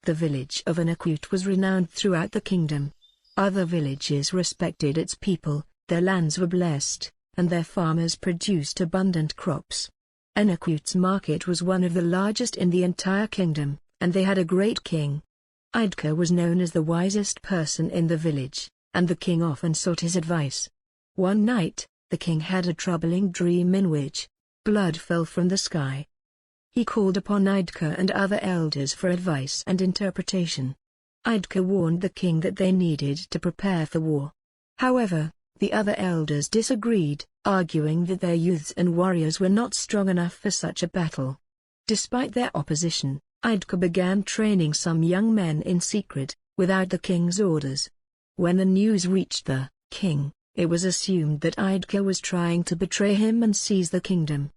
The village of Anakut was renowned throughout the kingdom. Other villages respected its people, their lands were blessed, and their farmers produced abundant crops. Anakut's market was one of the largest in the entire kingdom, and they had a great king. Idka was known as the wisest person in the village, and the king often sought his advice. One night, the king had a troubling dream in which blood fell from the sky. He called upon Idka and other elders for advice and interpretation. Idka warned the king that they needed to prepare for war. However, the other elders disagreed, arguing that their youths and warriors were not strong enough for such a battle. Despite their opposition, Idka began training some young men in secret, without the king's orders. When the news reached the king, it was assumed that Idka was trying to betray him and seize the kingdom.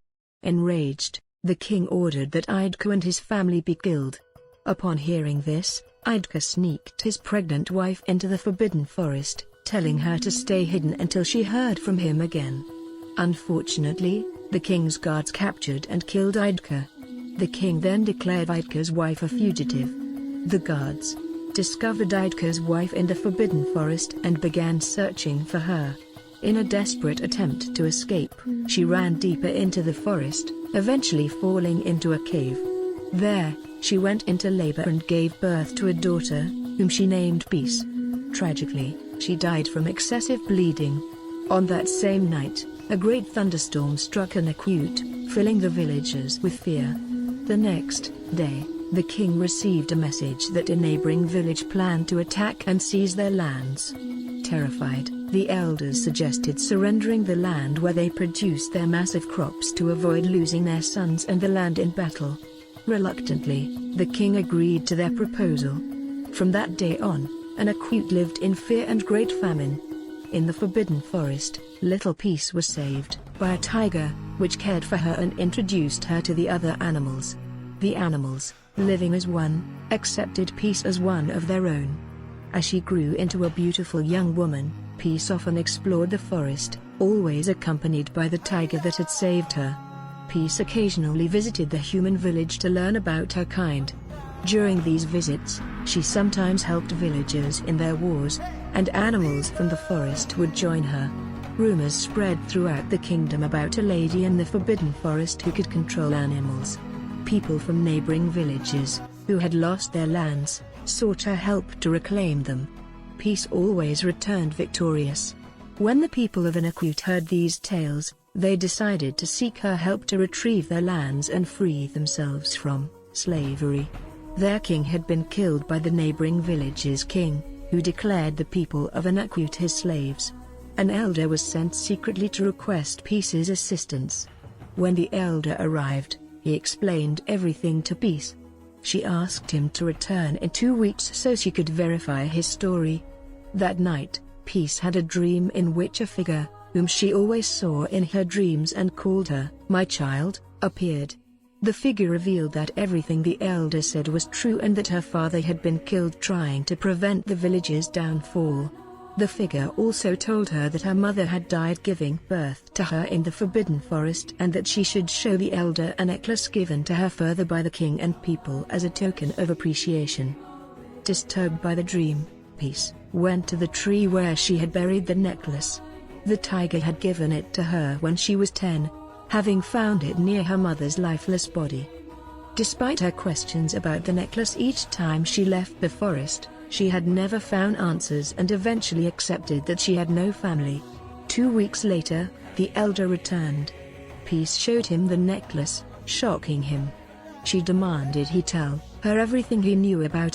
Enraged, the king ordered that Idka and his family be killed. Upon hearing this, Idka sneaked his pregnant wife into the forbidden forest, telling her to stay hidden until she heard from him again. Unfortunately, the king's guards captured and killed Idka. The king then declared Idka's wife a fugitive. The guards discovered Idka's wife in the forbidden forest and began searching for her. In a desperate attempt to escape, she ran deeper into the forest, eventually falling into a cave. There, she went into labor and gave birth to a daughter, whom she named Peace. Tragically, she died from excessive bleeding. On that same night, a great thunderstorm struck Anakut, filling the villagers with fear. The next day, the king received a message that a neighboring village planned to attack and seize their lands. Terrified, the elders suggested surrendering the land where they produced their massive crops to avoid losing their sons and the land in battle. Reluctantly, the king agreed to their proposal. From that day on, Anakut lived in fear and great famine. In the forbidden forest, little Peace was saved by a tiger, which cared for her and introduced her to the other animals. The animals, living as one, accepted Peace as one of their own. As she grew into a beautiful young woman, Peace often explored the forest, always accompanied by the tiger that had saved her. Peace occasionally visited the human village to learn about her kind. During these visits, she sometimes helped villagers in their wars, and animals from the forest would join her. Rumors spread throughout the kingdom about a lady in the forbidden forest who could control animals. People from neighboring villages, who had lost their lands, sought her help to reclaim them. Peace always returned victorious. When the people of Anakut heard these tales, they decided to seek her help to retrieve their lands and free themselves from slavery. Their king had been killed by the neighboring village's king, who declared the people of Anakut his slaves. An elder was sent secretly to request Peace's assistance. When the elder arrived, he explained everything to Peace. She asked him to return in 2 weeks so she could verify his story. That night, Peace had a dream in which a figure, whom she always saw in her dreams and called her "my child," appeared. The figure revealed that everything the elder said was true and that her father had been killed trying to prevent the village's downfall. The figure also told her that her mother had died giving birth to her in the forbidden forest and that she should show the elder a necklace given to her father by the king and people as a token of appreciation. Disturbed by the dream, Peace went to the tree where she had buried the necklace. The tiger had given it to her when she was 10, having found it near her mother's lifeless body. Despite her questions about the necklace each time she left the forest, she had never found answers and eventually accepted that she had no family. 2 weeks later, the elder returned. Peace showed him the necklace, shocking him. She demanded he tell her everything he knew about